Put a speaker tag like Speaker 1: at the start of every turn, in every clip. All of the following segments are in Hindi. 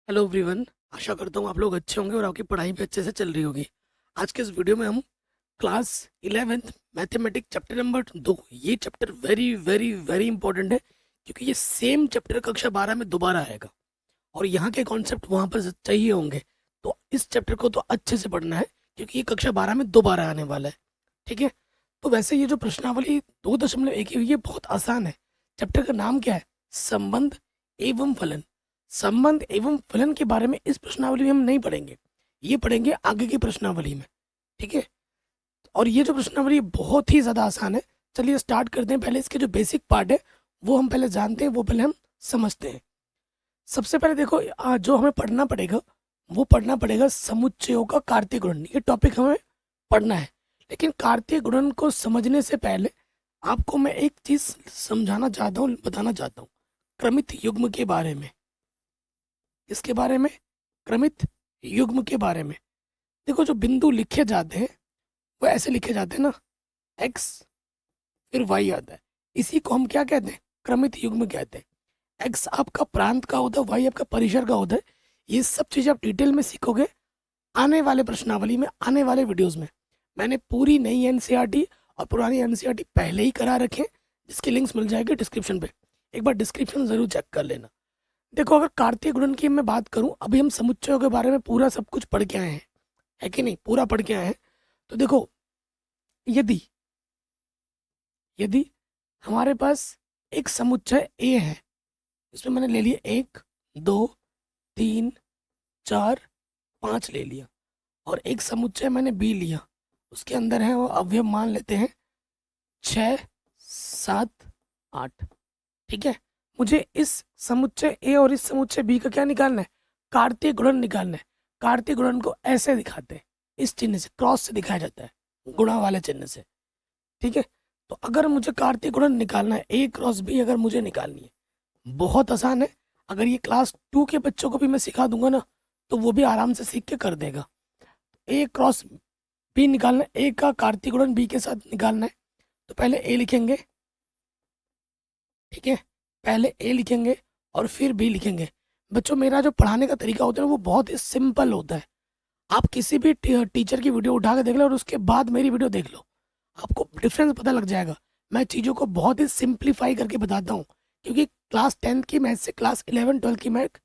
Speaker 1: Hello everyone. आशा करता हूँ आप लोग अच्छे होंगे और आपकी पढ़ाई भी अच्छे से चल रही होगी। आज के इस वीडियो में हम class 11th mathematics chapter number 2, ये chapter very very very important है क्योंकि ये सेम चैप्टर कक्षा 12 में दोबारा आएगा और यहाँ के कॉन्सेप्ट वहाँ पर चाहिए होंगे। तो इस चैप्टर को तो अच्छे से पढ़ना है क्योंकि ये कक्षा 12 में दोबारा आने वाला है। ठीक है। तो वैसे ये जो प्रश्नावली 2.1 की हुई है बहुत आसान है। चैप्टर का नाम क्या है? संबंध एवं फलन। संबंध एवं फलन के बारे में इस प्रश्नावली में हम नहीं पढ़ेंगे, ये पढ़ेंगे आगे की प्रश्नावली में। ठीक है। और ये जो प्रश्नावली बहुत ही ज़्यादा आसान है। चलिए स्टार्ट करते हैं। पहले इसके जो बेसिक पार्ट है वो हम पहले जानते हैं, वो पहले हम समझते हैं। सबसे पहले देखो, जो हमें पढ़ना पड़ेगा वो पढ़ना पड़ेगा समुच्चयों का कार्तीय गुणन। ये टॉपिक हमें पढ़ना है। लेकिन कार्तीय गुणन को समझने से पहले आपको मैं एक चीज़ समझाना चाहता हूँ, बताना चाहता हूँ, क्रमित युग्म के बारे में। इसके बारे में, क्रमित युग्म के बारे में। देखो, जो बिंदु लिखे जाते हैं वो ऐसे लिखे जाते हैं ना, एक्स फिर वाई आता है। इसी को हम क्या कहते हैं? क्रमित युग्म कहते हैं। एक्स आपका प्रांत का होता है, वाई आपका परिसर का होता है। ये सब चीज़ आप डिटेल में सीखोगे आने वाले प्रश्नावली में, आने वाले वीडियोस में। मैंने पूरी नई एनसीईआरटी और पुरानी एनसीईआरटी पहले ही करा रखे हैं, जिसके लिंक्स मिल जाएंगे डिस्क्रिप्शन पे। एक बार डिस्क्रिप्शन जरूर चेक कर लेना। देखो, अगर कार्तीय गुणन की मैं बात करूं, अभी हम समुच्चयों के बारे में पूरा सब कुछ पढ़ के आए हैं, है कि नहीं? पूरा पढ़ के आए हैं। तो देखो, यदि यदि हमारे पास एक समुच्चय ए है, इसमें मैंने ले लिया 1 2 3 4 5 ले लिया, और एक समुच्चय मैंने बी लिया, उसके अंदर है वो अवयव मान लेते हैं 6 7 8। ठीक है। मुझे इस समुच्चय ए और इस समुच्चय बी का क्या निकालना है? कार्तीय गुणन निकालना है। कार्तीय गुणन को ऐसे दिखाते हैं, इस चिन्ह से, क्रॉस से दिखाया जाता है, गुणा वाले चिन्ह से। ठीक है। तो अगर मुझे कार्तीय गुणन निकालना है, ए क्रॉस बी अगर मुझे निकालनी है, बहुत आसान है। अगर ये क्लास 2 के बच्चों को भी मैं सिखा दूंगा ना, तो वो भी आराम से सीख के कर देगा। ए क्रॉस बी निकालना है, ए का कार्तीय गुणन बी के साथ निकालना है। तो पहले ए लिखेंगे, ठीक है, पहले ए लिखेंगे और फिर बी लिखेंगे। बच्चों, मेरा जो पढ़ाने का तरीका होता है ना, वो बहुत ही सिंपल होता है। आप किसी भी टीचर की वीडियो उठा के देख लो और उसके बाद मेरी वीडियो देख लो, आपको डिफरेंस पता लग जाएगा। मैं चीज़ों को बहुत ही सिंप्लीफाई करके बताता हूँ, क्योंकि क्लास 10th की मैथ से क्लास 11 12 की मैथ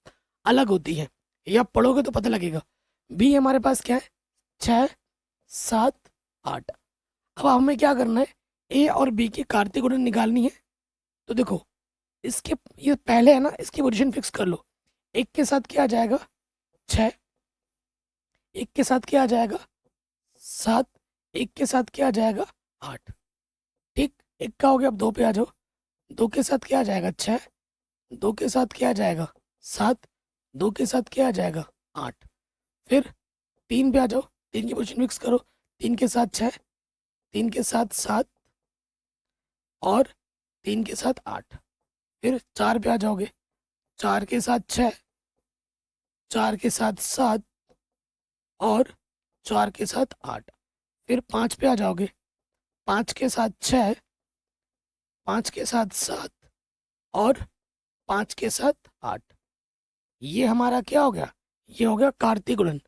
Speaker 1: अलग होती है। ये आप पढ़ोगे तो पता लगेगा। बी हमारे पास क्या है? 6 7 8। अब हमें क्या करना है? ए और बी की कार्तीय गुणन निकालनी है। तो देखो, इसके, ये पहले है ना, इसकी पोजीशन फिक्स कर लो। एक के साथ क्या आ जाएगा? 6। एक के साथ क्या आ जाएगा? 7। एक के साथ क्या आ जाएगा? 8। ठीक, एक का हो गया। अब दो पे आ जाओ। दो के साथ क्या आ जाएगा? 6। दो के साथ क्या आ जाएगा? 7। दो के साथ क्या आ जाएगा? 8। फिर तीन पे आ जाओ, तीन की पोजीशन फिक्स करो। तीन के साथ 6, तीन के साथ 7 और तीन के साथ 8। फिर चार पे आ जाओगे, चार के साथ 6, चार के साथ 7 और चार के साथ 8। फिर पाँच पे आ जाओगे, पाँच के साथ 6, पाँच के साथ 7 और पाँच के साथ 8। ये हमारा क्या हो गया? ये हो गया कार्तीय गुणन।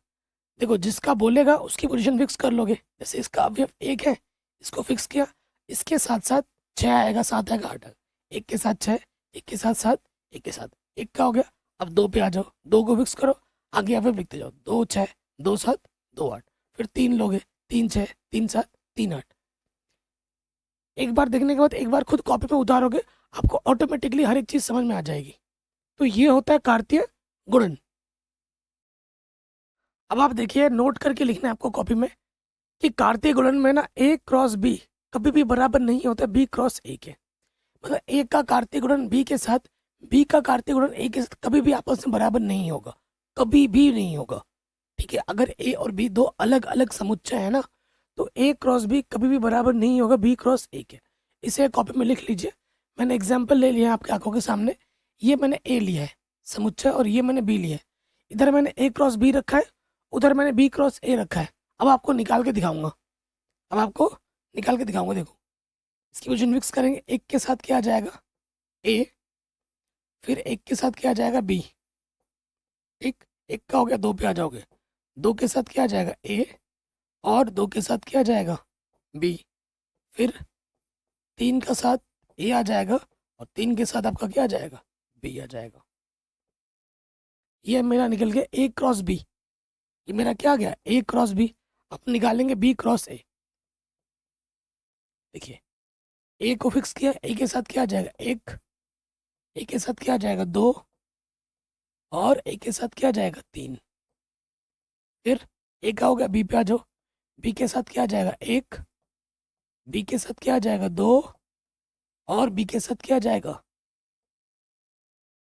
Speaker 1: देखो, जिसका बोलेगा उसकी पोजीशन फिक्स कर लोगे। जैसे इसका अवयव एक है, इसको फिक्स किया, इसके साथ साथ 6 आएगा, 7 आएगा, 8 आएगा। एक के साथ 6, एक के साथ 7, एक के साथ एक का हो गया। अब दो पे आ जाओ, दो को फिक्स करो, आगे अवयव लिखते जाओ। 2 6, 2 7, 2 8। फिर तीन लोगे, 3 6, 3 7, 3 8। एक बार देखने के बाद एक बार खुद कॉपी पे उतारोगे, आपको ऑटोमेटिकली हर एक चीज समझ में आ जाएगी। तो ये होता है कार्तीय गुणन। अब आप देखिए, नोट करके लिखना है आपको कॉपी में कि कार्तीय गुणन में ना ए क्रॉस बी कभी भी बराबर नहीं होता बी क्रॉस ए के। मतलब ए का कार्तीय गुणन बी के साथ, बी का कार्तीय गुणन ए के साथ कभी भी आपस में बराबर नहीं होगा, कभी भी नहीं होगा। ठीक है। अगर ए और बी दो अलग अलग समुच्चय है ना, तो ए क्रॉस बी कभी भी बराबर नहीं होगा बी क्रॉस ए के। इसे कॉपी में लिख लीजिए। मैंने एग्जाम्पल ले लिया है आपके आंखों के सामने। ये मैंने ए लिया है समुच्चय और ये मैंने बी लिया है। इधर मैंने ए क्रॉस बी रखा है, उधर मैंने बी क्रॉस ए रखा है। अब आपको निकाल के दिखाऊंगा, अब आपको निकाल के दिखाऊंगा। देखो, इसकी पोजीशन फिक्स करेंगे। एक के साथ क्या आ जाएगा? ए। फिर एक के साथ क्या आ जाएगा? बी। ठीक, एक का हो गया, दो पे आ जाओगे, दो के साथ क्या आ जाएगा ए, और दो के साथ क्या आ जाएगा बी, फिर तीन का साथ ए आ जाएगा, और तीन के साथ आपका क्या आ जाएगा बी आ जाएगा। ये मेरा निकल गया ए क्रॉस बी, ये मेरा क्या आ गया ए क्रॉस बी। अब निकालेंगे बी क्रॉस ए। देखिए ए को फिक्स किया, ए के साथ क्या आ जाएगा एक, ए के साथ क्या आ जाएगा दो, और ए के साथ क्या आ जाएगा तीन। फिर ए का हो गया, बी पे आ जाओ, बी के साथ क्या आ जाएगा एक, बी के साथ क्या आ जाएगा दो, और बी के साथ क्या आ जाएगा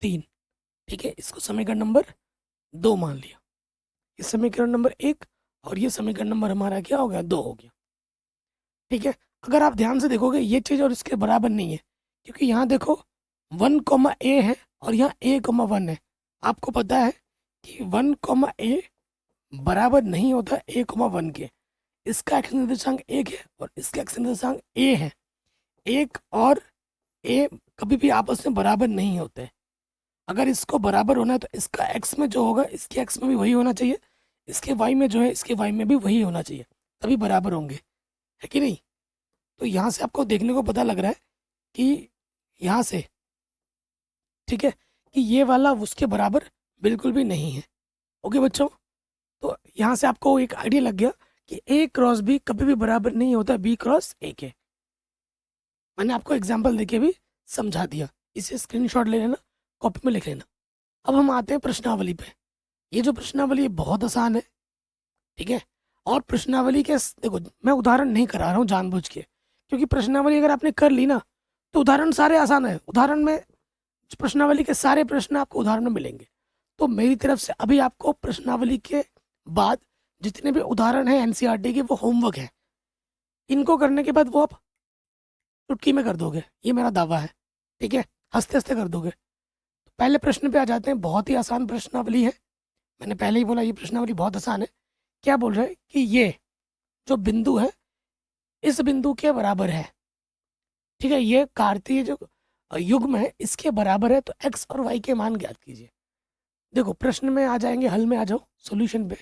Speaker 1: तीन। ठीक है, इसको समीकरण नंबर 2 मान लिया। ये समीकरण नंबर 1 और ये समीकरण नंबर हमारा क्या हो गया 2 हो गया। ठीक है, अगर आप ध्यान से देखोगे ये चीज़ और इसके बराबर नहीं है, क्योंकि यहाँ देखो 1 कॉमा ए है और यहाँ ए कॉमा 1 है। आपको पता है कि 1 कॉमा ए बराबर नहीं होता ए कॉमा 1 के। इसका एक्स निर्देशांक 1 है और इसका एक्स निर्देशांक ए है। 1 और ए कभी भी आपस में बराबर नहीं होते। अगर इसको बराबर होना है तो इसका एक्स में जो होगा इसके एक्स में भी वही होना चाहिए, इसके वाई में जो है इसके वाई में भी वही होना चाहिए, तभी बराबर होंगे, है कि नहीं। तो यहाँ से आपको देखने को पता लग रहा है कि यहाँ से, ठीक है, कि ये वाला उसके बराबर बिल्कुल भी नहीं है। ओके बच्चों, तो यहाँ से आपको एक आइडिया लग गया कि ए क्रॉस बी कभी भी बराबर नहीं होता बी क्रॉस ए के। मैंने आपको एग्जाम्पल देके भी समझा दिया, इसे स्क्रीनशॉट ले लेना, कॉपी में लिख लेना। अब हम आते हैं प्रश्नावली पे। ये जो प्रश्नावली है बहुत आसान है, ठीक है। और प्रश्नावली के देखो मैं उदाहरण नहीं करा रहा हूँ जानबूझ के, क्योंकि प्रश्नावली अगर आपने कर ली ना तो उदाहरण सारे आसान है। उदाहरण में प्रश्नावली के सारे प्रश्न आपको उदाहरण में मिलेंगे। तो मेरी तरफ से अभी आपको प्रश्नावली के बाद जितने भी उदाहरण हैं एनसीईआरटी के वो होमवर्क है, इनको करने के बाद वो आप चुटकी में कर दोगे, ये मेरा दावा है, ठीक है, हंसते हंसते कर दोगे। तो पहले प्रश्न पे आ जाते हैं, बहुत ही आसान प्रश्नावली है। मैंने पहले ही बोला ये प्रश्नावली बहुत आसान है। क्या बोल रहे हैं कि ये जो बिंदु है इस बिंदु के बराबर है, ठीक है, ये कार्तीय जो युग्म है इसके बराबर है, तो एक्स और वाई के मान ज्ञात कीजिए। देखो प्रश्न में आ जाएंगे, हल में आ जाओ सॉल्यूशन पे।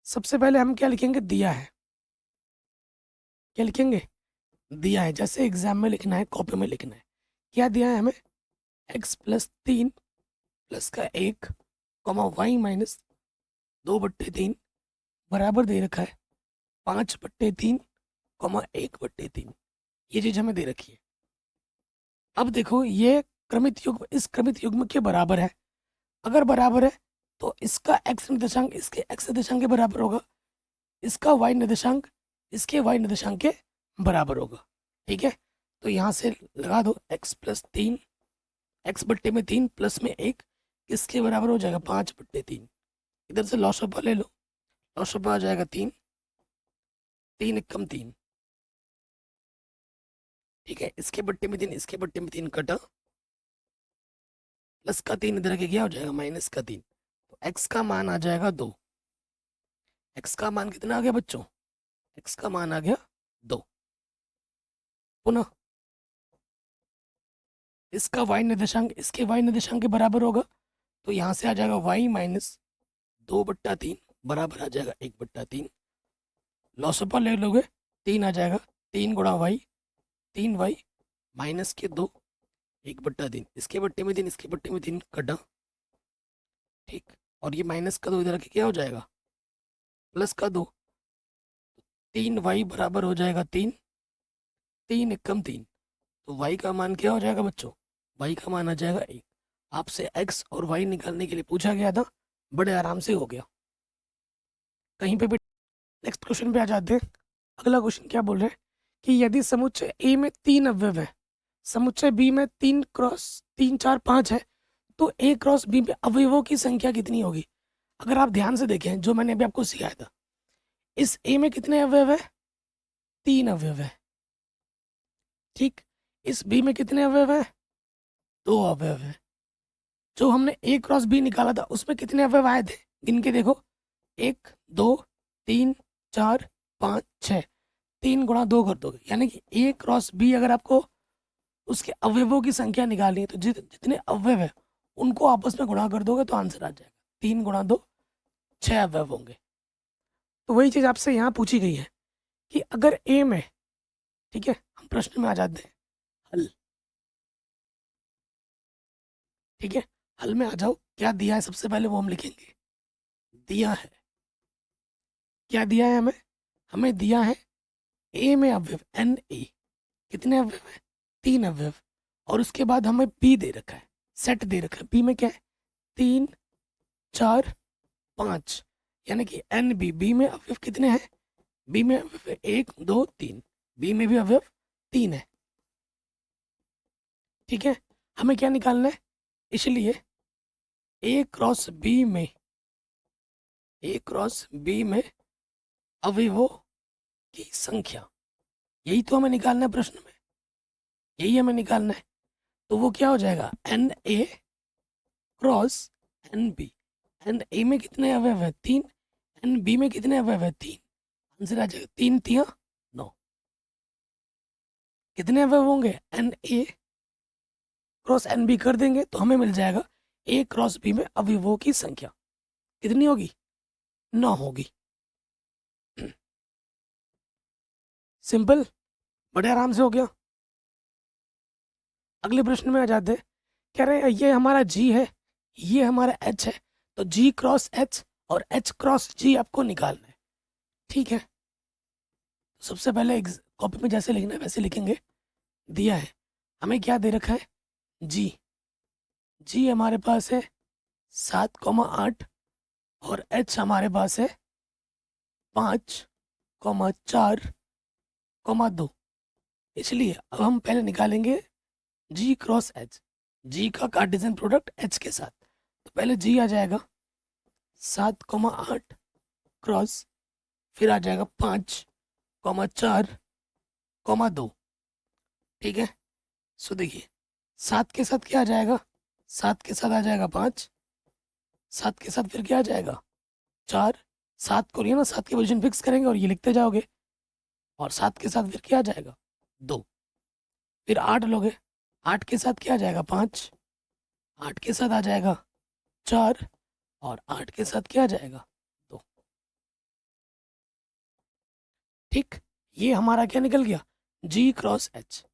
Speaker 1: सबसे पहले हम क्या लिखेंगे, दिया है। क्या लिखेंगे, दिया है, जैसे एग्जाम में लिखना है कॉपी में लिखना है। क्या दिया है हमें, एक्स प्लस 3 प्लस का 1 कॉमा वाई माइनस 2/3 बराबर दे रखा है 5/3 कॉमा 1/3। ये चीज हमें दे रखी है। अब देखो ये क्रमित युग्म इस क्रमित युग्म के बराबर है। अगर बराबर है तो इसका एक्स निर्देशांक इसके एक्स निर्देशांक के बराबर होगा, इसका वाई निर्देशांक इसके वाई निर्देशांक के बराबर होगा। ठीक है, तो यहाँ से लगा दो एक्स प्लस 3, x/3 प्लस में 1 किसके बराबर हो जाएगा 5/3। इधर से लॉसअपा ले लो, लॉसअपा आ जाएगा 3, 3 एकम 3। ठीक है, इसके बट्टे में 3 इसके बट्टे में 3 कटा, प्लस का 3 इधर के क्या हो जाएगा माइनस का 3। तो x का मान आ जाएगा 2। x का मान कितना आ गया बच्चों, x का मान आ गया 2। पुनः इसका y निर्देशांक इसके y निर्देशांक के बराबर होगा, तो यहाँ से आ जाएगा y माइनस 2/3 बराबर आ जाएगा 1/3। लॉसअपा ले लोगे 3 आ जाएगा, 3 गुणा y 3y माइनस के 2 1/3। इसके बट्टे में 3 इसके बट्टे में 3 कटा, ठीक, और ये माइनस का 2 इधर के क्या हो जाएगा प्लस का 2। 3y बराबर हो जाएगा 3, 3 एकम 3। तो y का मान क्या हो जाएगा बच्चों, y का मान आ जाएगा 1। आपसे x और y निकालने के लिए पूछा गया था, बड़े आराम से हो गया। कहीं पे भी नेक्स्ट क्वेश्चन पे आ जाते हैं। अगला क्वेश्चन क्या बोल रहे हैं कि यदि समुच्चय ए में 3 अवयव है, समुच्चय बी में 3 क्रॉस 3 4 5 है, तो ए क्रॉस बी में अवयवों की संख्या कितनी होगी। अगर आप ध्यान से देखें जो मैंने अभी आपको सिखाया था, इस ए में कितने अवयव है 3 अवयव है, ठीक। इस बी में कितने अवयव है 2 अवयव है। जो हमने ए क्रॉस बी निकाला था उसमें कितने अवयव आए थे, गिन के देखो 1 2 3 4 5 6। 3 गुणा 2 कर दोगे, यानी कि ए क्रॉस बी अगर आपको उसके अवयवों की संख्या निकालनी है तो जितने अवयव है उनको आपस में गुणा कर दोगे तो आंसर आ जाएगा 3 गुणा 2 6 अवयव होंगे। तो वही चीज़ आपसे यहाँ पूछी गई है कि अगर ए में, ठीक है, हम प्रश्न में आ जाते हैं, हल, ठीक है, हल में आ जाओ। क्या दिया है सबसे पहले वो हम लिखेंगे। दिया है, क्या दिया है हमें? हमें दिया है ए में अवयव एन ए, कितने अवयव है? 3 अवयव। और उसके बाद हमें बी दे रखा है, सेट दे रखा है। बी में क्या है? 3 4 5, यानी कि एन बी, बी में अवयव कितने हैं? बी में अवयव है 1 2 3, बी में भी अवयव 3 है, ठीक है। हमें क्या निकालना है? इसलिए ए क्रॉस बी में, ए क्रॉस बी में अवयवों की संख्या, यही तो हमें निकालना है प्रश्न में, यही हमें निकालना है। तो वो क्या हो जाएगा? N A cross n B. N A में कितने अवयव है? 3। एन बी में कितने अवयव है? 3। आंसर आ जाएगा 3 3 9। कितने अवयव होंगे? N A cross n B कर देंगे तो हमें मिल जाएगा ए क्रॉस बी में अवयवों की संख्या कितनी होगी? 9 होगी। सिंपल, बड़े आराम से हो गया। अगले प्रश्न में आ जाते हैं। कह रहे हैं ये हमारा जी है, ये हमारा एच है, तो जी क्रॉस एच और एच क्रॉस जी आपको निकालना है, ठीक है। सबसे पहले कॉपी में जैसे लिखना है वैसे लिखेंगे। दिया है, हमें क्या दे रखा है? जी, जी हमारे पास है 7,8 और एच हमारे पास है 5,4,2। इसलिए अब हम पहले निकालेंगे जी क्रॉस एच, जी का कार्टेशियन प्रोडक्ट एच के साथ। तो पहले जी आ जाएगा 7,8 क्रॉस, फिर आ जाएगा 5,4,2, ठीक है। सो देखिए 7 के साथ क्या आ जाएगा? 7 के साथ आ जाएगा 5, 7 के साथ फिर क्या आ जाएगा? 4। 7 को लिए ना 7 की पोजीशन फिक्स करेंगे और ये लिखते जाओगे। और 7 के साथ फिर क्या आ जाएगा? 2। फिर 8 लोगे, 8 के साथ क्या आ जाएगा? 5। 8 के साथ आ जाएगा 4 और 8 के साथ क्या आ जाएगा? 2, ठीक। ये हमारा क्या निकल गया? जी क्रॉस एच।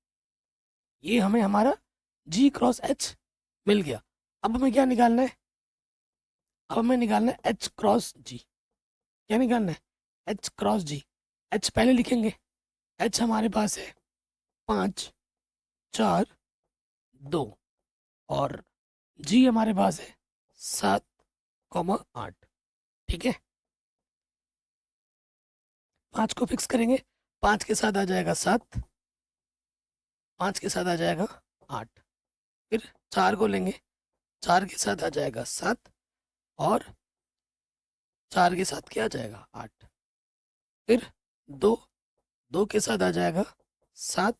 Speaker 1: ये हमें हमारा जी क्रॉस एच मिल गया। अब हमें क्या निकालना है? अब हमें निकालना है एच क्रॉस जी। क्या निकालना है? एच क्रॉस जी। एच पहले लिखेंगे। एच हमारे पास है 5,4,2 और जी हमारे पास है 7,8, ठीक है। 5 को फिक्स करेंगे, 5 के साथ आ जाएगा 7, 5 के साथ आ जाएगा 8। फिर 4 को लेंगे, 4 के साथ आ जाएगा 7 और 4 के साथ क्या आ जाएगा? 8। फिर 2, 2 के साथ आ जाएगा 7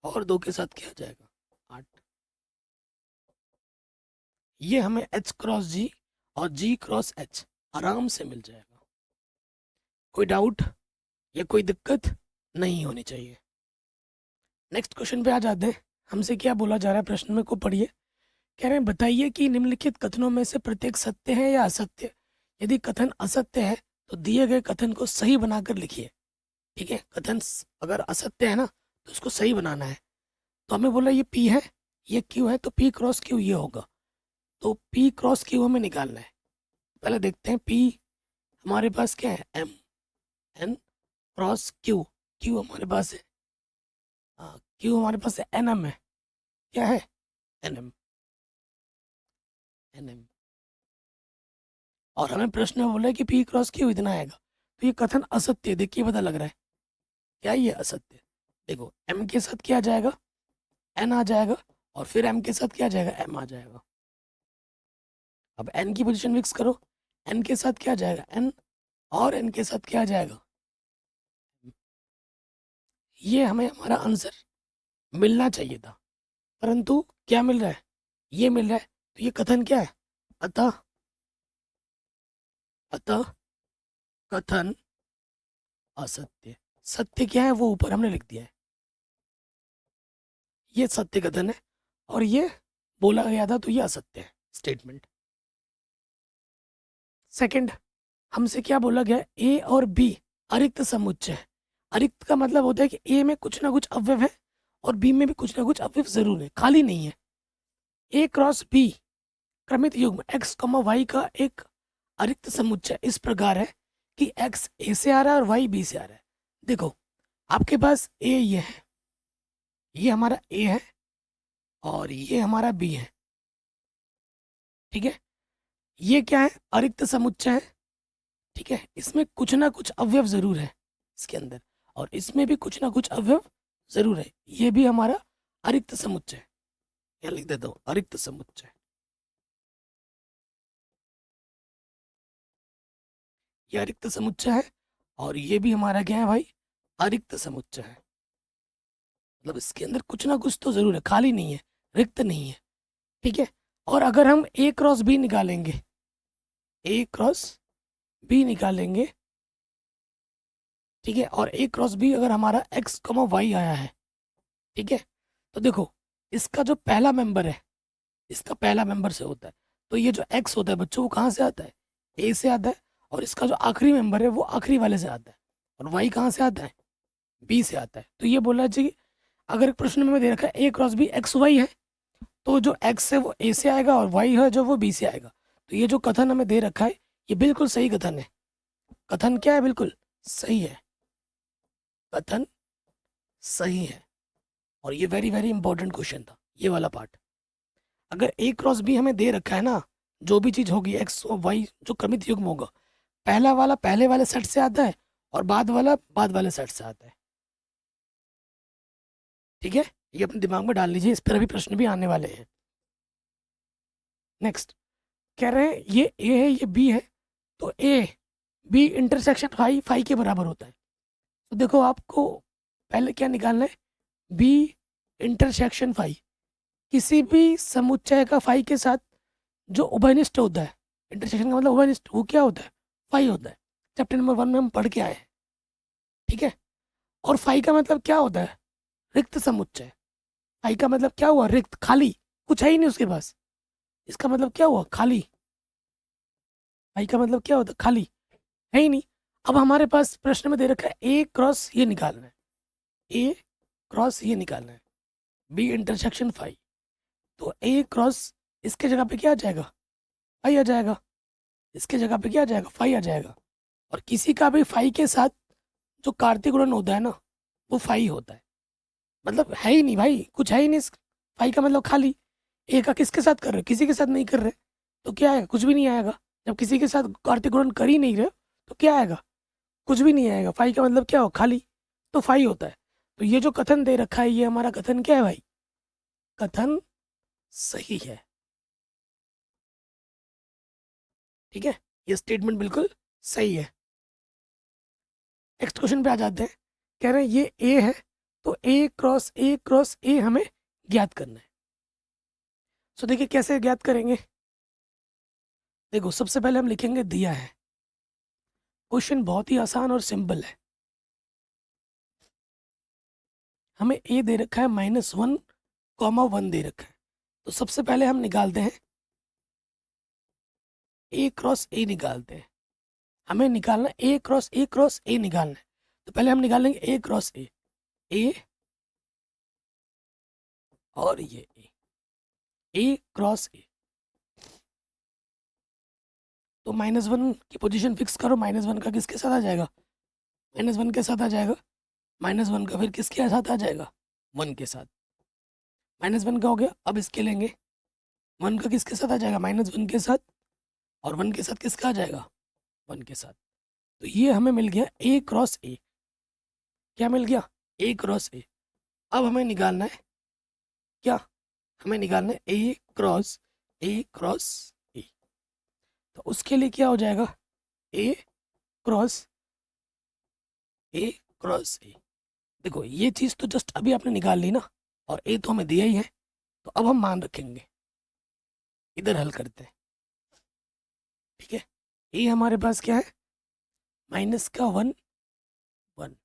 Speaker 1: और 2 के साथ क्या आ जाएगा? 8। ये हमें एच क्रॉस जी और जी क्रॉस एच आराम से मिल जाएगा। कोई डाउट या कोई दिक्कत नहीं होनी चाहिए। नेक्स्ट क्वेश्चन पे आ जाते हैं। हमसे क्या बोला जा रहा है प्रश्न में, को पढ़िए। कह रहे हैं बताइए कि निम्नलिखित कथनों में से प्रत्येक सत्य है या असत्य। यदि कथन असत्य है तो दिए गए कथन को सही बनाकर लिखिए, ठीक है। कथन अगर असत्य है ना तो उसको सही बनाना है। तो हमें बोला ये पी है, ये क्यू है, तो पी क्रॉस क्यू ये होगा। तो पी क्रॉस क्यू हमें निकालना है। पहले देखते हैं पी हमारे पास क्या है? M, n cross q, q हमारे पास है, क्यू हमारे पास है एन एम है। क्या है? N m, n m. और हमें प्रश्न में बोला है कि पी क्रॉस क्यू इतना आएगा। तो ये कथन असत्य है, देखिए पता लग रहा है क्या ये असत्य। देखो एम के साथ क्या आ जाएगा? एन आ जाएगा और फिर एम के साथ क्या आ जाएगा? एम आ जाएगा। अब एन की पोजीशन फिक्स करो, एन के साथ क्या आ जाएगा? एन और एन के साथ क्या आ जाएगा? ये हमें हमारा आंसर मिलना चाहिए था, परंतु क्या मिल रहा है? ये मिल रहा है। तो ये कथन क्या है? अतः, अतः कथन असत्य। सत्य क्या है वो ऊपर हमने लिख दिया है, ये सत्य कथन है और ये बोला गया था तो ये असत्य है स्टेटमेंट। सेकंड, हमसे क्या बोला गया, ए और बी अरिक्त समुच्चय है। अरिक्त का मतलब होता है कि ए में कुछ ना कुछ अवयव है और बी में भी कुछ ना कुछ अवयव जरूर है, खाली नहीं है। ए क्रॉस बी क्रमित युग्म एक्स कॉमा वाई का एक अरिक्त समुच्चय इस प्रकार है कि एक्स ए से आ रहा है और वाई बी से आ रहा है। देखो, आपके पास ए ये है, ये हमारा ए है और ये हमारा बी है, ठीक है। ये क्या है, अरिक्त समुच्चय है, ठीक है। इसमें कुछ ना कुछ अवयव जरूर है इसके अंदर, और इसमें भी कुछ ना कुछ अवयव जरूर है। ये भी हमारा अरिक्त समुच्चय है, यहाँ लिख देता हूँ अरिक्त समुच्चय। ये अरिक्त समुच्चय है और ये भी हमारा क्या है भाई, अरिक्त समुच्चय है। मतलब इसके अंदर कुछ ना कुछ तो जरूर है, खाली नहीं है, रिक्त नहीं है, ठीक है। और अगर हम ए क्रॉस बी निकालेंगे, ए क्रॉस बी निकालेंगे, ठीक है, और ए क्रॉस बी अगर हमारा एक्स कॉमा वाई आया है, ठीक है, तो देखो इसका जो पहला मेंबर है, इसका पहला मेंबर से होता है, तो ये जो एक्स होता है बच्चों वो कहाँ से आता है, ए से आता है, और इसका जो आखिरी मेंबर है वो आखिरी वाले से आता है, और वाई कहाँ से आता है, बी से आता है। तो ये बोलना चाहिए, अगर एक प्रश्न में दे रखा है A cross B x Y है, तो जो एक्स है वो ए से आएगा और वाई है जो वो बी से आएगा। तो ये जो कथन हमें दे रखा है ये बिल्कुल सही कथन है। कथन क्या है, बिल्कुल सही है, कथन सही है। और ये वेरी वेरी इंपॉर्टेंट क्वेश्चन था ये वाला पार्ट। अगर ए क्रॉस बी हमें दे रखा है ना, जो भी चीज़ होगी एक्स और वाई जो क्रमित युग्म होगा, पहला वाला पहले वाले सेट से आता है और बाद वाला बाद वाले सेट से आता है, ठीक है। ये अपने दिमाग में डाल लीजिए, इस पर अभी प्रश्न भी आने वाले हैं। नेक्स्ट कह रहे हैं ये ए है ये बी है, तो ए बी इंटरसेक्शन फाई के बराबर होता है। तो देखो आपको पहले क्या निकालना है, बी इंटरसेक्शन फाई, किसी भी समुच्चय का फाई के साथ जो उभयनिष्ठ होता है, इंटरसेक्शन का मतलब उभयनिष्ठ, वो क्या होता है, फाई होता है। चैप्टर नंबर 1 में हम पढ़ के आए हैं, ठीक है। और फाई का मतलब क्या होता है, रिक्त समुच्चय। फाई का मतलब क्या हुआ, रिक्त, खाली, कुछ है ही नहीं उसके पास। इसका मतलब क्या हुआ, खाली। फाई का मतलब क्या होता है, खाली, है ही नहीं। अब हमारे पास प्रश्न में दे रखा है ए क्रॉस ये निकालना है, ए क्रॉस ये निकालना है, बी इंटरसेक्शन फाई। तो ए क्रॉस इसके जगह पे क्या आ जाएगा, फाई आ जाएगा, इसके जगह पे क्या आ जाएगा, फाई आ जाएगा। और किसी का भी फाई के साथ जो कार्तीय गुणन होता है ना, वो फाई होता है। मतलब है ही नहीं भाई, कुछ है ही नहीं। फाई का मतलब खाली। ए का किसके साथ कर रहे हो, किसी के साथ नहीं कर रहे, तो क्या आएगा, कुछ भी नहीं आएगा। जब किसी के साथ कार्तीय गुणन कर ही नहीं रहे तो क्या आएगा, कुछ भी नहीं आएगा। फाई का मतलब क्या हो, खाली, तो फाई होता है। तो ये जो कथन दे रखा है ये हमारा कथन क्या है भाई, कथन सही है, ठीक है। ये स्टेटमेंट बिल्कुल सही है। नेक्स्ट क्वेश्चन पे आ जाते हैं। कह रहे हैं ये ए है, तो ए क्रॉस ए हमें ज्ञात करना है। सो देखिए कैसे ज्ञात करेंगे। देखो सबसे पहले हम लिखेंगे दिया है, क्वेश्चन बहुत ही आसान और सिंपल है। हमें ए दे रखा है -1, -1 दे रखा है। तो सबसे पहले हम निकालते हैं ए क्रॉस ए निकालते हैं। हमें निकालना ए क्रॉस ए निकालना है। तो पहले हम निकालेंगे ए क्रॉस ए, ए और ये ए क्रॉस ए। तो -1 की पोजीशन फिक्स करो, -1 का किसके साथ आ जाएगा, -1 के साथ आ जाएगा। -1 का फिर किसके साथ आ जाएगा, 1 के साथ। -1 का हो गया। अब इसके लेंगे, 1 का किसके साथ आ जाएगा, -1 के साथ, और 1 के साथ किसका आ जाएगा, 1 के साथ। तो ये हमें मिल गया ए क्रॉस ए। क्या मिल गया, ए क्रॉस ए। अब हमें निकालना है क्या, हमें निकालना है ए क्रॉस ए। तो उसके लिए क्या हो जाएगा, ए क्रॉस ए। देखो ये चीज़ तो जस्ट अभी आपने निकाल ली ना, और ए तो हमें दिया ही है, तो अब हम मान रखेंगे, इधर हल करते हैं, ठीक है। ए हमारे पास क्या है, -1, 1,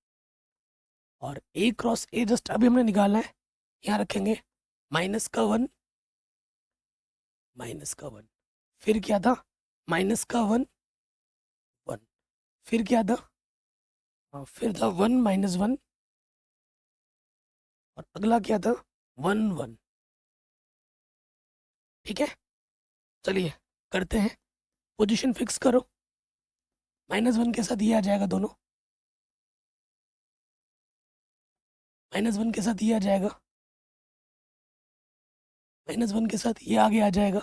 Speaker 1: और ए क्रॉस ए जस्ट अभी हमने निकालना है, यहाँ रखेंगे -1, -1। फिर क्या था, -1, फिर क्या था, फिर था 1 - 1, और अगला क्या था 1 1। ठीक है, चलिए करते हैं। पोजीशन फिक्स करो, -1 के साथ ये आ जाएगा दोनों, -1 के साथ ये आ जाएगा, -1 के साथ ये आगे आ जाएगा,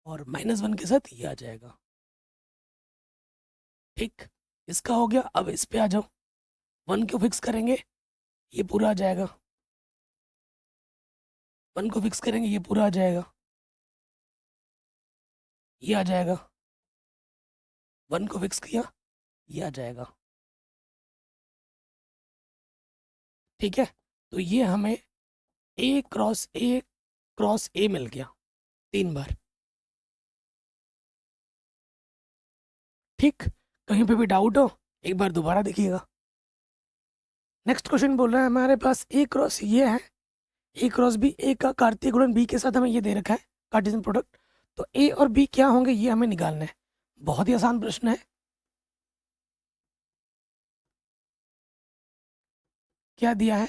Speaker 1: और -1 के साथ ये आ जाएगा। ठीक, इसका हो गया। अब इस पे आ जाओ, 1 को फिक्स करेंगे, ये पूरा आ जाएगा, 1 को फिक्स करेंगे, ये पूरा आ जाएगा, ये आ जाएगा, 1 को फिक्स किया, ये आ जाएगा। ठीक है, तो ये हमें A क्रॉस A मिल गया 3 बार। ठीक, कहीं पे भी डाउट हो एक बार दोबारा देखिएगा। नेक्स्ट क्वेश्चन बोल रहा है हमारे पास A क्रॉस ये है, A क्रॉस B, A का कार्तीय गुणन B के साथ हमें ये दे रखा है कार्टेशियन प्रोडक्ट। तो A और B क्या होंगे ये हमें निकालना है। बहुत ही आसान प्रश्न है। क्या दिया है,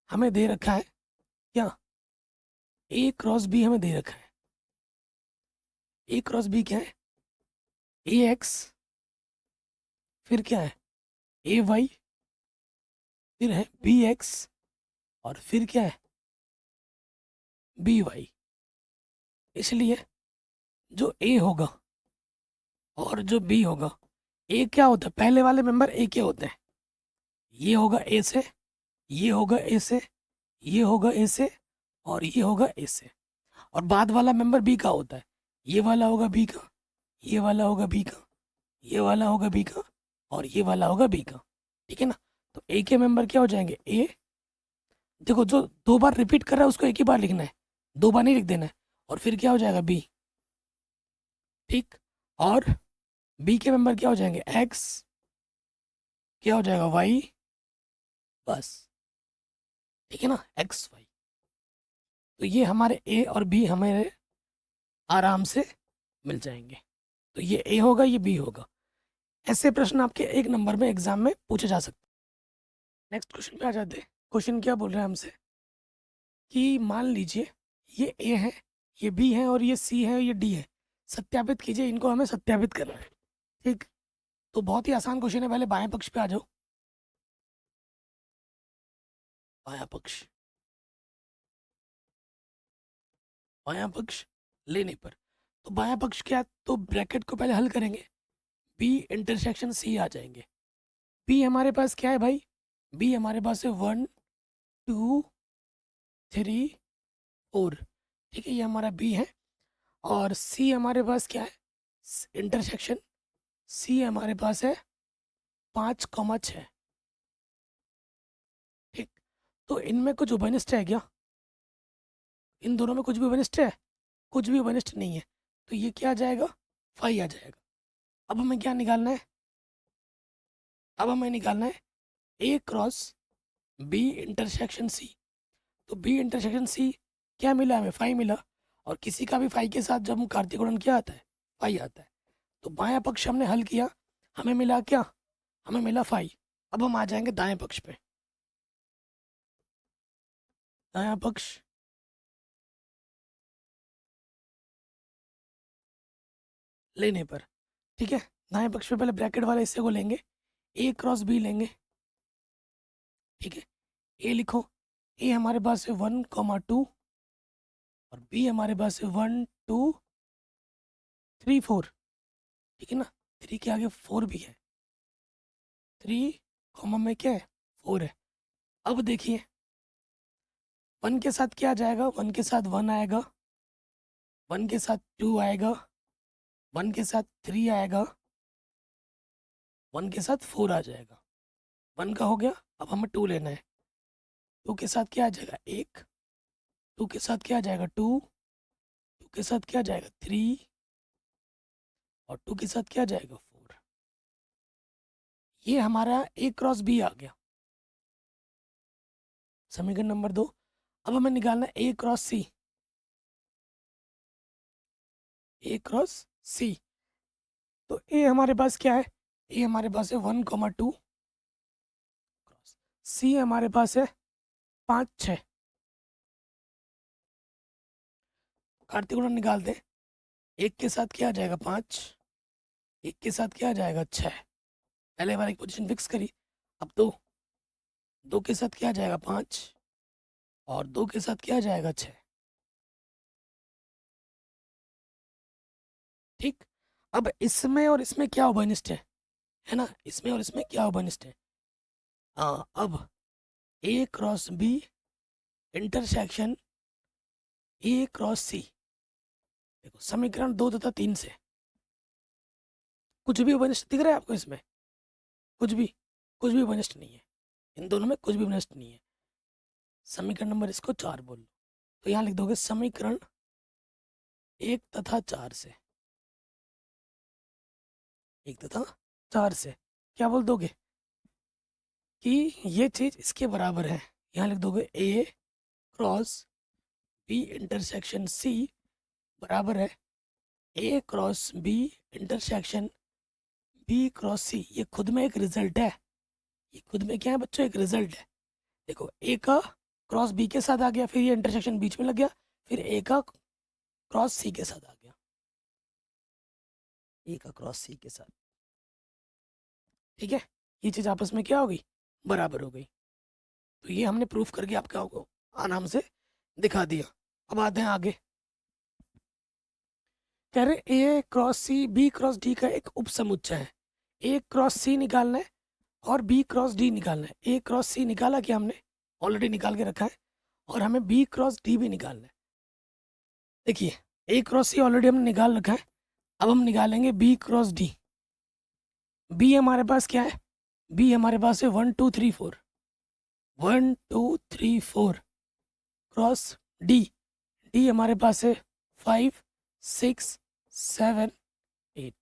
Speaker 1: हमें दे रखा है क्या, A क्रॉस B हमें दे रखा है। A क्रॉस B क्या है, AX, फिर क्या है AY, फिर है BX, और फिर क्या है BY। इसलिए जो A होगा और जो B होगा, A क्या होता है, पहले वाले मेंबर A के होते हैं, ये होगा A से, ये होगा A से, ये होगा A से, और ये होगा A से। और बाद वाला मेंबर B का होता है, ये वाला होगा B का, ये वाला होगा B का, ये वाला होगा B का, और ये वाला होगा B का। ठीक है ना, तो A के मेंबर क्या हो जाएंगे A, देखो जो 2 बार रिपीट कर रहा है उसको एक ही बार लिखना है, 2 बार नहीं लिख देना है। और फिर क्या हो जाएगा B। ठीक, और B के मेंबर क्या हो जाएंगे X, क्या हो जाएगा Y, बस। ठीक है ना, XY। तो ये हमारे A और B हमारे आराम से मिल जाएंगे। तो ये A होगा, ये B होगा। ऐसे प्रश्न आपके 1 नंबर में एग्जाम में पूछे जा सकते हैं। नेक्स्ट क्वेश्चन पे आ जाते हैं। क्वेश्चन क्या बोल रहा है हमसे कि मान लीजिए ये A है, ये B है, और ये C है, ये D है। सत्यापित कीजिए, इनको हमें सत्यापित करना है। ठीक, तो बहुत ही आसान क्वेश्चन है। पहले बाएं पक्ष पे आ जाओ, बायां पक्ष, बायां पक्ष लेने पर, तो बायां पक्ष क्या है, तो ब्रैकेट को पहले हल करेंगे, B इंटरसेक्शन C आ जाएंगे। B हमारे पास क्या है भाई, B हमारे पास है 1 2 3 4। ठीक है, ये हमारा B है। और C हमारे पास क्या है, इंटरसेक्शन C हमारे पास है 5,6। ठीक, तो इनमें कुछ उभयनिष्ठ है क्या, इन दोनों में कुछ भी उभयनिष्ठ है, कुछ भी उभयनिष्ठ नहीं है। तो ये क्या आ जाएगा, 5 आ जाएगा। अब हमें क्या निकालना है, अब हमें निकालना है A cross B intersection C। तो B इंटरसेक्शन C क्या मिला हमें, 5 मिला। और किसी का भी 5 के साथ जब हम कार्तीय गुणन क्या आता है, 5 आता है। तो बायां पक्ष हमने हल किया, हमें मिला क्या, हमें मिला 5। अब हम आ जाएंगे दाएं पक्ष पे, दायां पक्ष, लेने पर। ठीक है, दाएं पक्ष पे पहले ब्रैकेट वाले हिस्से को लेंगे, A क्रॉस B लेंगे। ठीक है, A लिखो, A हमारे पास है 1,2, और B हमारे पास है 1 2 3 4। ठीक है ना, 3 के आगे 4 भी है, 3 कॉमा में क्या है 4 है। अब देखिए 1 के साथ क्या आ जाएगा, 1 के साथ 1 आएगा, 1 के साथ 2 आएगा, 1 के साथ 3 आएगा, 1 के साथ 4 आ जाएगा। 1 का हो गया, अब हमें 2 लेना है। 2 के साथ क्या आ जाएगा 1, 2 के साथ क्या आ जाएगा 2, 2 के साथ क्या आ जाएगा 3, और 2 के साथ क्या आ जाएगा 4। ये हमारा A क्रॉस B आ गया, समीकरण नंबर 2। अब हमें निकालना है A cross C, A cross C। तो ए हमारे पास क्या है, ए हमारे पास है 1,2, सी हमारे पास है 5, 6। कार्तिक उड़न निकालते हैं। एक के साथ क्या आ जाएगा 5, एक के साथ क्या आ जाएगा 6। पहले बार एक पोजीशन फिक्स करी। अब दो, दो के साथ क्या आ जाएगा 5, और दो के साथ क्या आ जाएगा 6। ठीक। अब इसमें और इसमें क्या उभयनिष्ठ है ना, इसमें और इसमें क्या उभयनिष्ठ है। हाँ, अब A cross B intersection A cross C. देखो समीकरण 2 तथा 3 से कुछ भी उभयनिष्ठ दिख रहा है आपको इसमें, कुछ भी, कुछ भी उभयनिष्ठ नहीं है, इन दोनों में कुछ भी उभयनिष्ठ नहीं है। समीकरण नंबर इसको 4 बोल लो, तो यहाँ लिख दोगे समीकरण 1 तथा 4 से, 1 तथा 4 से क्या बोल दोगे कि ये चीज इसके बराबर है। यहाँ लिख दोगे A cross B intersection C बराबर है A cross B intersection B cross C. ये खुद में एक रिजल्ट है, ये खुद में क्या है बच्चों, एक रिजल्ट है। देखो ए का क्रॉस बी के साथ आ गया, फिर ये इंटरसेक्शन बीच में लग गया, फिर ए का क्रॉस सी के साथ आ गया, ए का क्रॉस सी के साथ। ठीक है, ये चीज आपस में क्या हो गई, बराबर हो गई। तो ये हमने प्रूफ करके आपको आराम से दिखा दिया। अब आते हैं आगे, कह रहे A cross C B cross D का एक उपसमुच्चय है। ए क्रॉस सी निकालना है और बी क्रॉस डी निकालना है। ए क्रॉस सी निकाला कि हमने ऑलरेडी निकाल के रखा है, और हमें बी क्रॉस डी भी निकालना है। देखिए ए क्रॉस सी ऑलरेडी हमने निकाल रखा है, अब हम निकालेंगे बी क्रॉस डी। बी हमारे पास क्या है, बी हमारे पास है 1 2 3 4, 1 2 3 4 क्रॉस डी। डी हमारे पास है 5 6 7 8।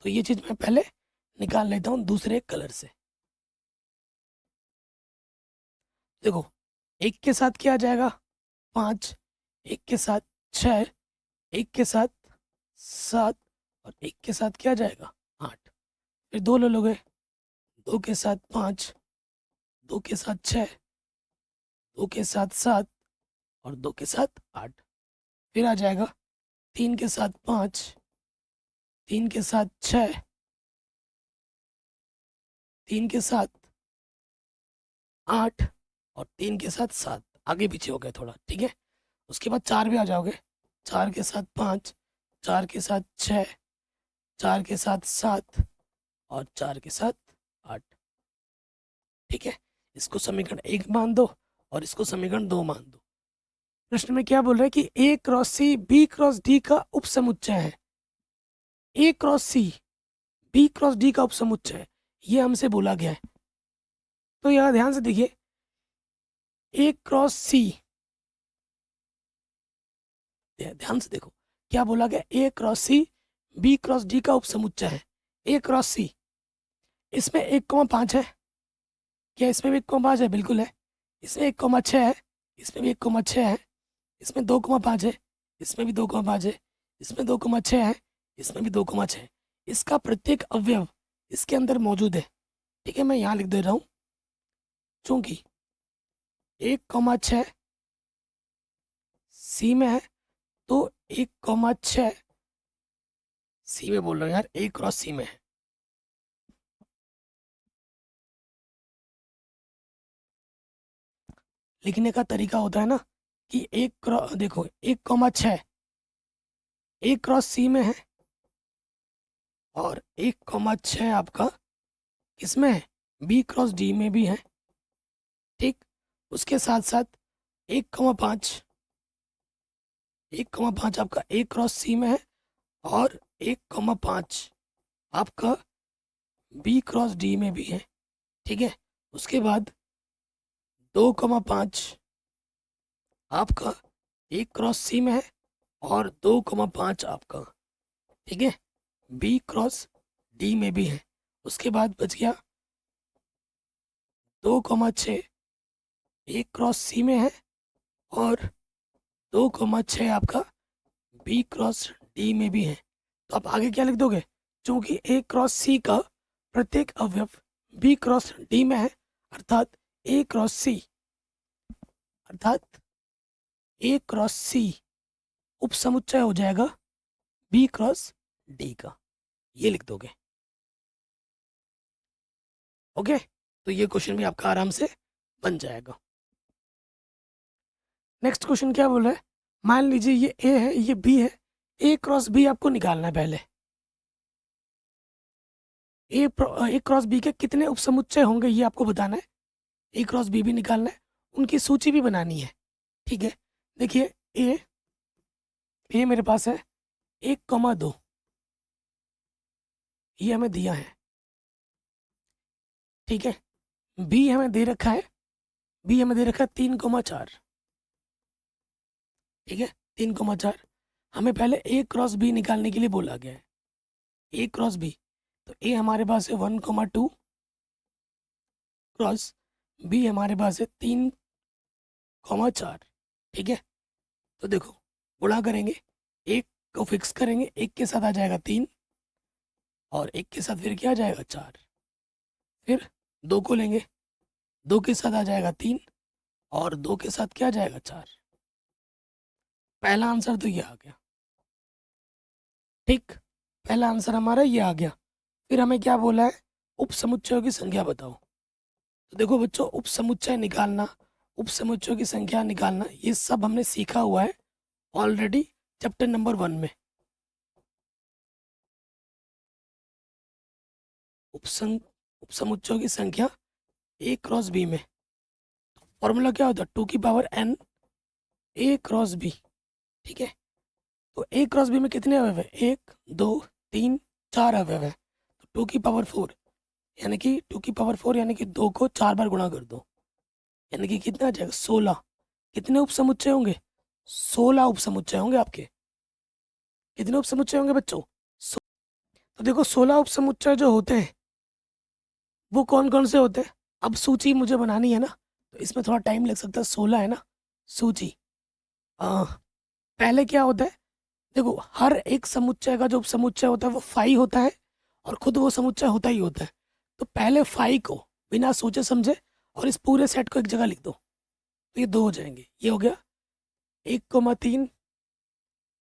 Speaker 1: तो ये चीज मैं पहले निकाल लेता हूँ दूसरे कलर से। देखो एक के साथ क्या आ जाएगा 5, एक के साथ 6, एक के साथ 7, और एक के साथ क्या आ जाएगा 8। फिर दो ले लोगे, दो के साथ 5, दो के साथ 6, दो के साथ 7, और दो के साथ 8। फिर आ जाएगा 3 के साथ 5, 3 के साथ 6, 3 के साथ 8, और 3 के साथ 7। आगे पीछे हो गए थोड़ा, ठीक है। उसके बाद 4 भी आ जाओगे, 4 के साथ 5, 4 के साथ 6, 4 के साथ 7, और 4 के साथ 8। ठीक है, इसको समीकरण 1 मान दो और इसको समीकरण 2 मान दो। प्रश्न में क्या बोल रहा है कि A cross C B cross D का उपसमुच्चय है। A cross C B cross D का उपसमुच्चय है, ये हमसे बोला गया है। तो यहाँ ध्यान से देखिए, ए क्रॉस सी, ध्यान से देखो क्या बोला गया, A cross C B cross D का उपसमुच्चय है। ए क्रॉस सी, इसमें 1,5 है, क्या इसमें भी 1,5 है, बिल्कुल है। इसमें 1,6 है, इसमें भी 1,6 है, इसमें 2,5 है, इसमें भी 2,5 है, इसमें 2,6 है, इसमें भी 2,6 है। इसका प्रत्येक अवयव इसके अंदर मौजूद है। ठीक है, मैं यहाँ लिख दे रहा हूँ, चूंकि 1,6 सी में है, तो 1,6 सी में बोल रहा हूँ यार, ए क्रॉस सी में है। लिखने का तरीका होता है ना कि एक क्रॉस, देखो 1,6 ए क्रॉस सी में है, और 1,6 आपका किसमें है, बी क्रॉस डी में भी है। ठीक, उसके साथ साथ 1,5, 1,5 आपका ए क्रॉस सी में है, और 1,5 आपका बी क्रॉस डी में भी है। ठीक है, उसके बाद 2,5 आपका ए क्रॉस सी में है, और 2,5 आपका, ठीक है, बी क्रॉस डी में भी है। उसके बाद बच गया 2,6 ए क्रॉस सी में है, और 2,6 आपका बी क्रॉस डी में भी है। तो आप आगे क्या लिख दोगे, चूंकि ए क्रॉस सी का प्रत्येक अवयव बी क्रॉस डी में है, अर्थात ए क्रॉस सी उपसमुच्चय हो जाएगा बी क्रॉस डी का। ये लिख दोगे। ओके, तो ये क्वेश्चन भी आपका आराम से बन जाएगा। नेक्स्ट क्वेश्चन क्या बोल रहा है, मान लीजिए ये ए है, ये बी है, ए क्रॉस बी आपको निकालना है पहले। ए क्रॉस बी के कितने उपसमुच्चय होंगे ये आपको बताना है। ए क्रॉस बी भी निकालना है, उनकी सूची भी बनानी है। ठीक है, देखिए ए मेरे पास है 1,2, ये हमें दिया है। ठीक है, बी हमें दे रखा है 3,4। ठीक है, 3,4। हमें पहले ए क्रॉस बी निकालने के लिए बोला गया है। ए क्रॉस बी, तो ए हमारे पास है 1,2 क्रॉस बी हमारे पास है 3,4। ठीक है, तो देखो गुणा करेंगे, एक को फिक्स करेंगे, एक के साथ आ जाएगा 3 और एक के साथ फिर क्या आ जाएगा 4। फिर 2 को लेंगे, 2 के साथ आ जाएगा 3 और 2 के साथ क्या आ जाएगा 4। पहला आंसर तो ये आ गया। ठीक, पहला आंसर हमारा ये आ गया। फिर हमें क्या बोला है, उपसमुच्चयों की संख्या बताओ। तो देखो बच्चों, उपसमुच्चय निकालना, उपसमुच्चयों की संख्या निकालना, ये सब हमने सीखा हुआ है ऑलरेडी चैप्टर नंबर 1 में। उपसमुच्चयों की संख्या ए क्रॉस बी में फॉर्मूला क्या होता है, 2 की पावर n ए क्रॉस बी। ठीक है, तो ए क्रॉस बी में कितने अवयव है, 1 2 3 4 अवयव है। तो 2 की पावर 4 यानी कि 2 की पावर 4 यानी कि 2 को 4 बार गुणा कर दो, यानी कि कितना आ जाएगा 16। कितने उपसमुच्चय होंगे, 16 उपसमुच्चय होंगे आपके। कितने उपसमुच्चय होंगे बच्चों, तो देखो 16 उपसमुच्चय जो होते हैं वो कौन कौन से होते हैं। अब सूची मुझे बनानी है ना, तो इसमें थोड़ा टाइम लग सकता है। 16 है ना सूची। पहले क्या होता है, देखो हर एक समुच्चय का जो उपसमुच्चय होता है वो फाई होता है और खुद वो समुच्चय होता ही होता है। तो पहले फाई को बिना सोचे समझे और इस पूरे सेट को एक जगह लिख दो, तो ये 2 हो जाएंगे। ये हो गया 1,3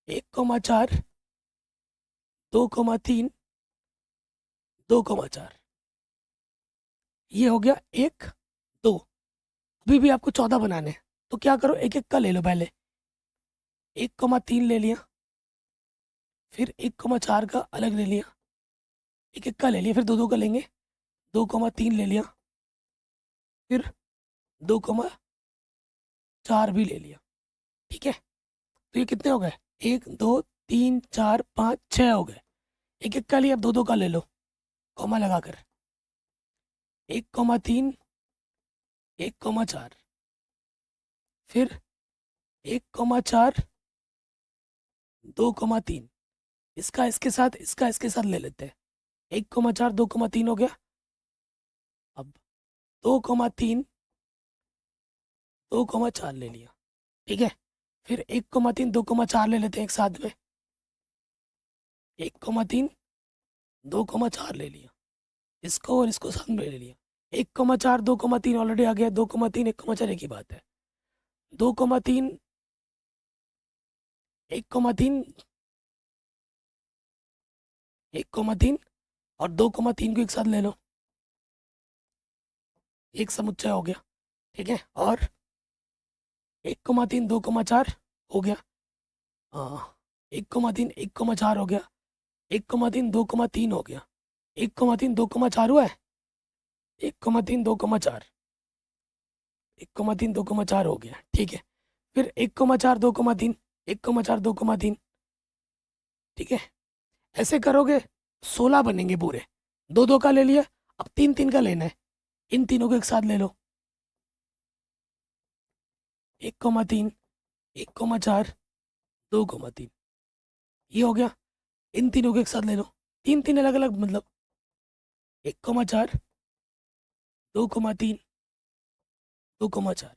Speaker 1: 1,4 2,3 2,4। ये हो गया 1 2। अभी भी आपको 14 बनाने हैं, तो क्या करो, एक एक का ले लो। पहले 1,3 ले लिया, फिर 1,4 का अलग ले लिया, एक एक का ले लिया, फिर 2 2 का लेंगे, 2,3 ले लिया, फिर 2,4 भी ले लिया। ठीक है, तो ये कितने हो गए, 1 2 3 4 5 6 हो गए। एक एक का लिया, अब 2 2 का ले लो कॉमा लगाकर, 1,3 1,4, फिर 1,4 2,3। इसका इसके साथ, इसका इसके साथ ले लेते हैं। 1,4 2,3 हो गया। अब 2,3 2,4 ले लिया। ठीक है, फिर 1,3 2,4 ले लेते हैं एक साथ में, 1,3 2,4 ले लिया, इसको और इसको साथ में ले लिया। 1,4 2,3 ऑलरेडी आ गया, 2,3 1,4 एक ही बात है। 2,3 1,3 1,3 और 2,3 को एक साथ ले लो, एक समुच्चय हो गया। ठीक है, और 1,3 2,4 हो गया, 1,3 1,4 हो गया, 1,3 2,3 हो गया, 1,3 2,4 हुआ है, 1,3 2,4 1,3 2,4 हो गया। ठीक है, फिर 1,4 2,3 1,4 2,3। ठीक है, ऐसे करोगे 16 बनेंगे पूरे। 2 2 का ले लिया, अब 3 3 का लेना है, इन तीनों को एक साथ ले लो, 1,3 1,4 2,3। ये हो गया, इन तीनों को एक साथ ले लो, 3 3 अलग अलग, मतलब 1,4 2,3 2,4।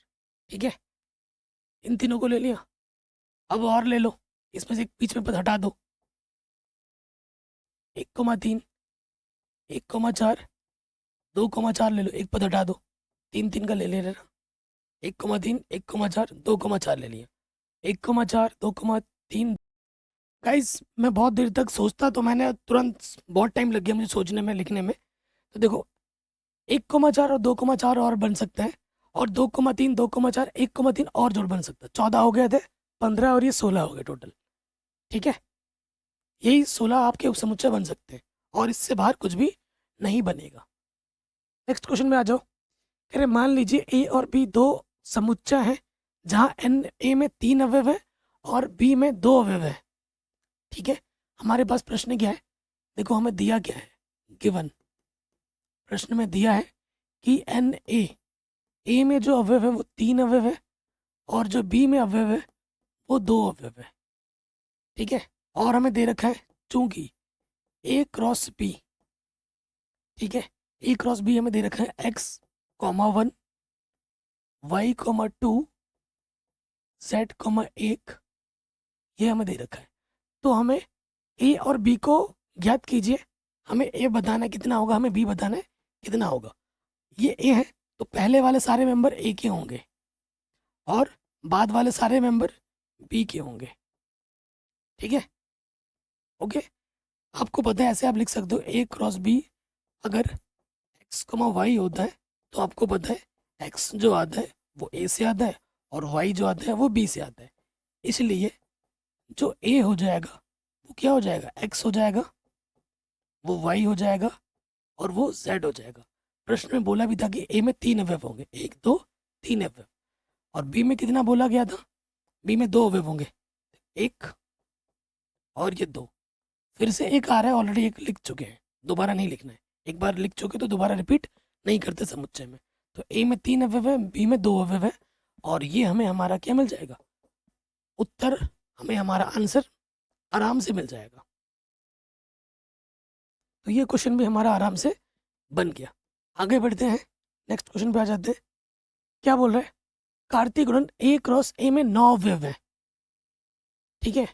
Speaker 1: ठीक है, इन तीनों को ले लिया। अब और ले लो, इसमें से एक बीच में पद हटा दो, 1,3, 1,4, 2,4 ले लो, एक पद हटा दो, 3 का ले लेना, 1,3, 1,4, 2,4 ले लिया, 1,4, 2,3। गाइस मैं बहुत देर तक सोचता, तो मैंने तुरंत, बहुत टाइम लग गया मुझे सोचने में, लिखने में। तो देखो 1,4 और 2,4 और बन सकता है, और 2,3, 2,4, 1,3 और जोड़ बन सकता है, 14 हो गए थे, 15 और ये 16 हो गए टोटल। ठीक है, यही 16 आपके उपसमुच्चय बन सकते हैं, और इससे बाहर कुछ भी नहीं बनेगा। नेक्स्ट क्वेश्चन में आ जाओ। कह रहे मान लीजिए ए और बी दो समुच्चय हैं, जहाँ एन ए में 3 अवयव है और बी में 2 अवयव है। ठीक है, हमारे पास प्रश्न क्या है, देखो हमें दिया क्या है, गिवन प्रश्न में दिया है कि एन ए में जो अवयव है वो 3 अवयव है, और जो बी में अवयव है वो 2 अवयव है। ठीक है, और हमें दे रखा है चूंकि ए क्रॉस बी, ठीक है, ए क्रॉस बी हमें दे रखा है x,1, y,2, z,1, ये हमें दे रखा है। तो हमें ए और बी को ज्ञात कीजिए, हमें ए बताना है कितना होगा, हमें बी बताना है कितना होगा। ये ए है तो पहले वाले सारे मेंबर ए के होंगे, और बाद वाले सारे मेंबर बी के होंगे। ठीक है, ओके, आपको पता है ऐसे आप लिख सकते हो ए क्रॉस बी, अगर x, y होता है तो आपको पता है x जो आता है वो a से आता है, और y जो आता है वो b से आता है। इसलिए जो a हो जाएगा वो क्या हो जाएगा, x हो जाएगा, वो y हो जाएगा, और वो z हो जाएगा। प्रश्न में बोला भी था कि a में 3 अवयव होंगे, 1, 2, 3 अवयव, और b में कितना बोला गया था, b में 2 अवयव होंगे, 1 और ये 2। फिर से एक आ रहा है, ऑलरेडी एक लिख चुके हैं, दोबारा नहीं लिखना है, एक बार लिख चुके तो दोबारा रिपीट नहीं करते समुच्चय में। तो ए में 3 अवयव है, बी में 2 अवयव है, और ये हमें हमारा क्या मिल जाएगा, उत्तर, हमें हमारा आंसर आराम से मिल जाएगा। तो ये क्वेश्चन भी हमारा आराम से बन गया। आगे बढ़ते हैं, नेक्स्ट क्वेश्चन पे आ जाते हैं। क्या बोल रहे हैं, कार्तीय गुणन ए क्रॉस ए में 9 अवयव है। ठीक है,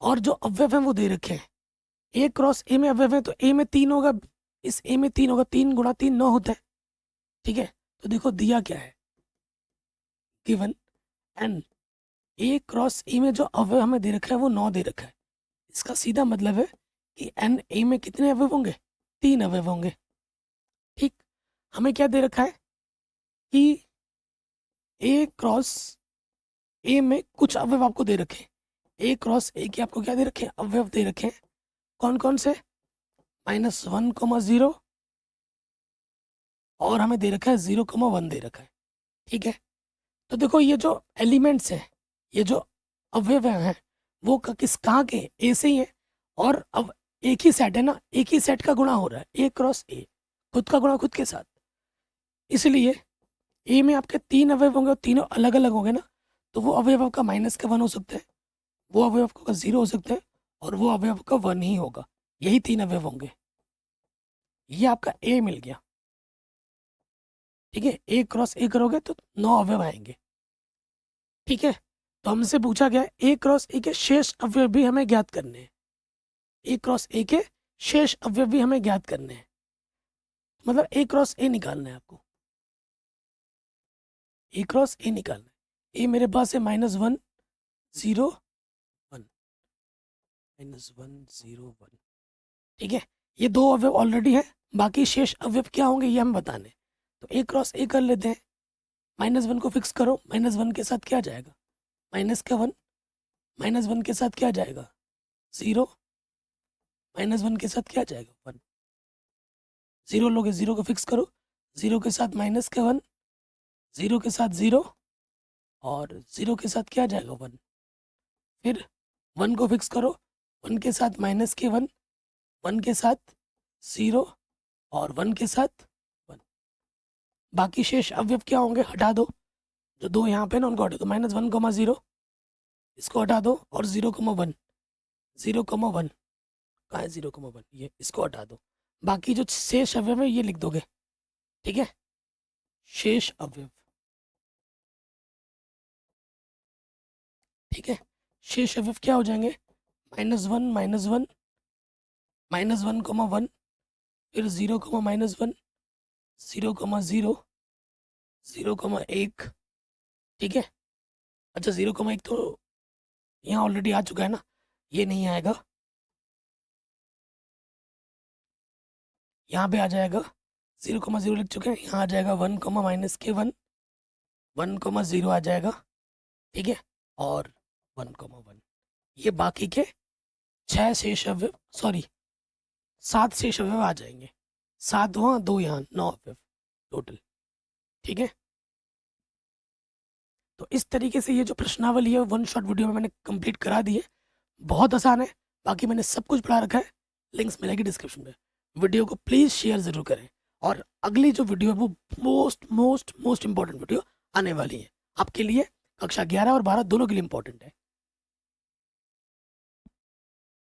Speaker 1: और जो अवयव हैं वो दे रखे हैं, ए क्रॉस ए में अवयव है तो ए में 3 होगा, इस ए में 3 होगा, 3 गुणा 3 9 होता है। ठीक है, तो देखो दिया क्या है, given n A cross A में जो अवयव हमें दे रखा है वो 9 दे रखा है। इसका सीधा मतलब है कि एन ए में कितने अवयव होंगे, 3 अवयव होंगे। ठीक, हमें क्या दे रखा है कि ए क्रॉस ए में कुछ अवयव आपको दे रखे हैं, ए क्रॉस ए के आपको क्या दे रखे हैं, अवयव दे रखे हैं। कौन कौन से, -1,0, और हमें दे रखा है 0,1 दे रखा है। ठीक है, तो देखो ये जो एलिमेंट्स हैं, ये जो अवयव हैं वो किस कहाँ के, ए से ही है, और अब एक ही सेट है ना, एक ही सेट का गुणा हो रहा है, ए क्रॉस ए, खुद का गुणा खुद के साथ। इसलिए ए में आपके 3 अवयव होंगे और तीनों अलग अलग होंगे ना, तो वो अवयव आपका -1 हो सकता है, वो अवयव आपका 0 हो सकता है, और वो अवयव का 1 ही होगा। यही 3 अवयव होंगे। ये आपका ए मिल गया। ठीक है, ए क्रॉस ए करोगे तो 9 अवयव आएंगे। ठीक है, तो हमसे पूछा गया ए क्रॉस ए के शेष अवयव भी हमें ज्ञात करने हैं, ए क्रॉस ए के शेष अवयव भी हमें ज्ञात करने हैं, मतलब ए क्रॉस ए निकालना है आपको, ए क्रॉस ए निकालना है। ए मेरे पास है -1, 0, 1, -1, 0, 1। ठीक है, ये 2 अवयव ऑलरेडी हैं, बाकी शेष अवयव क्या होंगे ये हमें बताने। तो ए क्रॉस ए कर लेते हैं, -1 को फिक्स करो, -1 के साथ क्या जाएगा, -1, -1 के साथ क्या जाएगा, 0, -1 के साथ क्या जाएगा, 1, 0 लोगे, 0 को फिक्स करो, 0 के साथ -1, 0 के साथ 0, और 0 के साथ क्या जाएगा, 1, फिर 1 को फिक्स करो, 1 के साथ -1, 1 के साथ 0, और 1 के साथ 1। बाकी शेष अवयव क्या होंगे, हटा दो, जो 2 यहाँ पे ना उनको हटा दो, -1, 0 इसको हटा दो, और 0,1, 0,1 कहाँ है, 0,1 ये, इसको हटा दो। बाकी जो शेष अवयव है ये लिख दोगे। ठीक है, शेष अवयव, ठीक है, शेष अवयव क्या हो जाएंगे, -1, -1, -1, फिर 0, -1, 0, 0, 1, ठीक है। अच्छा 0, 1 तो यहाँ ऑलरेडी आ चुका है ना, ये नहीं आएगा, यहाँ पे आ जाएगा 0, 0 लिख चुके हैं, यहाँ आ जाएगा 1, -k1, 1, 0 आ जाएगा, ठीक है, और 1, 1। ये बाकी के 6 शेष अवयव, सॉरी 7 शेष अवयव आ जाएंगे, 7 वहाँ 2 यहाँ, 9 अवयव टोटल, ठीक है। तो इस तरीके से ये जो प्रश्नावली है वन शॉट वीडियो में मैंने कंप्लीट करा दी है, बहुत आसान है, बाकी मैंने सब कुछ पढ़ा रखा है, लिंक्स मिलेगी डिस्क्रिप्शन में। वीडियो को प्लीज़ शेयर ज़रूर करें, और अगली जो वीडियो है वो most most most important video आने वाली है आपके लिए, कक्षा 11 और 12 दोनों के लिए इंपॉर्टेंट है।